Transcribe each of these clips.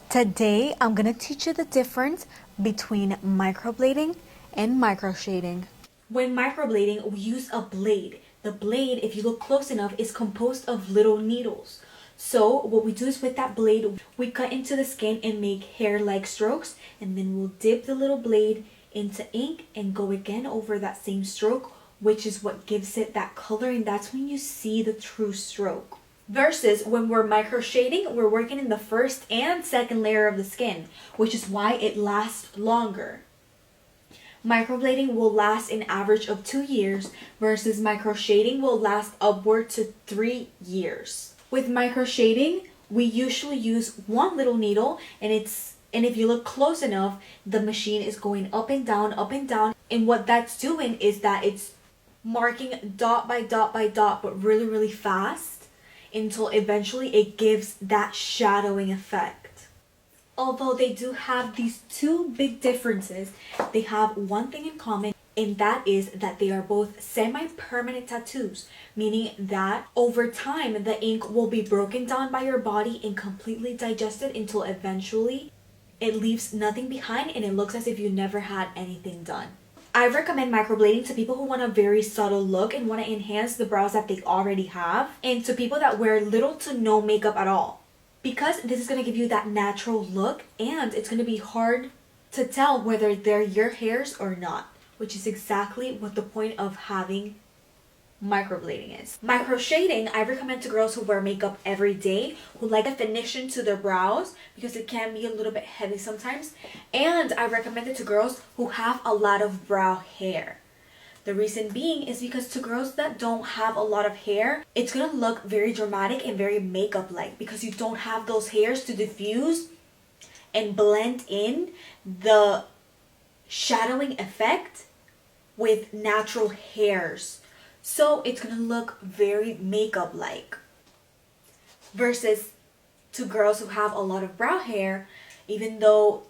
Today, I'm going to teach you the difference between microblading and microshading. When microblading, we use a blade. The blade, if you look close enough, is composed of little needles. So what we do is with that blade, we cut into the skin and make hair-like strokes, and then we'll dip the little blade into ink and go again over that same stroke, which is what gives it that color, and that's when you see the true stroke. Versus when we're microshading, we're working in the first and second layer of the skin, which is why it lasts longer. Microblading will last an average of 2 years versus microshading will last upward to 3 years. With microshading, we usually use one little needle, and if you look close enough, the machine is going up and down, and what that's doing is that it's marking dot by dot by dot, but really, really fast, until eventually it gives that shadowing effect. Although they do have these two big differences, they have one thing in common, and that is that they are both semi-permanent tattoos, meaning that over time the ink will be broken down by your body and completely digested until eventually it leaves nothing behind and it looks as if you never had anything done. I recommend microblading to people who want a very subtle look and want to enhance the brows that they already have, and to people that wear little to no makeup at all. Because this is going to give you that natural look, and it's going to be hard to tell whether they're your hairs or not, which is exactly what the point of having microblading is. Microshading, I recommend to girls who wear makeup every day, who like definition to their brows because it can be a little bit heavy sometimes, and I recommend it to girls who have a lot of brow hair. The reason being is because to girls that don't have a lot of hair, it's gonna look very dramatic and very makeup-like because you don't have those hairs to diffuse and blend in the shadowing effect with natural hairs. So it's gonna look very makeup-like. Versus to girls who have a lot of brow hair, even though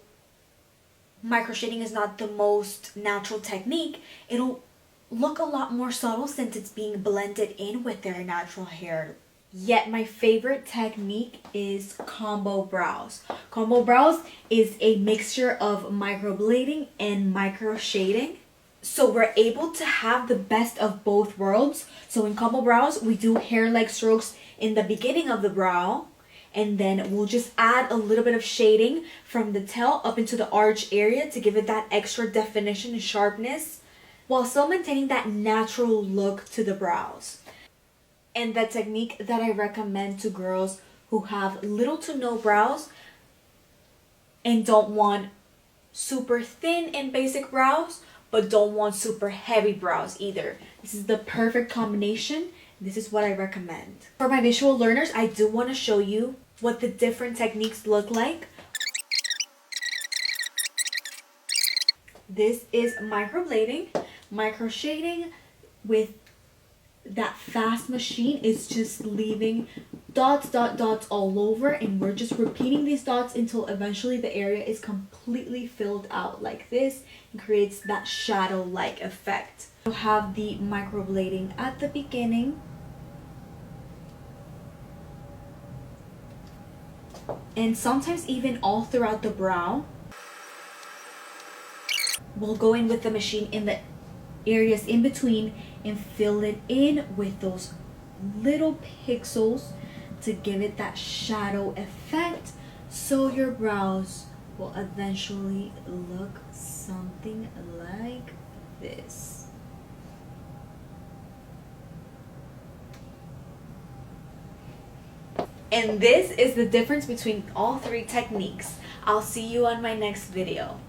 microshading is not the most natural technique, it'll look a lot more subtle since it's being blended in with their natural hair. Yet my favorite technique is combo brows. Combo brows is a mixture of microblading and microshading. So we're able to have the best of both worlds. So in combo brows, we do hair-like strokes in the beginning of the brow, and then we'll just add a little bit of shading from the tail up into the arch area to give it that extra definition and sharpness, while still maintaining that natural look to the brows. And the technique that I recommend to girls who have little to no brows and don't want super thin and basic brows, but don't want super heavy brows either. This is the perfect combination. This is what I recommend. For my visual learners, I do want to show you what the different techniques look like. This is microblading. Microshading with that fast machine is just leaving dots all over, and we're just repeating these dots until eventually the area is completely filled out like this and creates that shadow-like effect. You'll have the microblading at the beginning, and sometimes even all throughout the brow. We'll go in with the machine in the areas in between and fill it in with those little pixels to give it that shadow effect, so your brows will eventually look something like this. And this is the difference between all three techniques. I'll see you on my next video.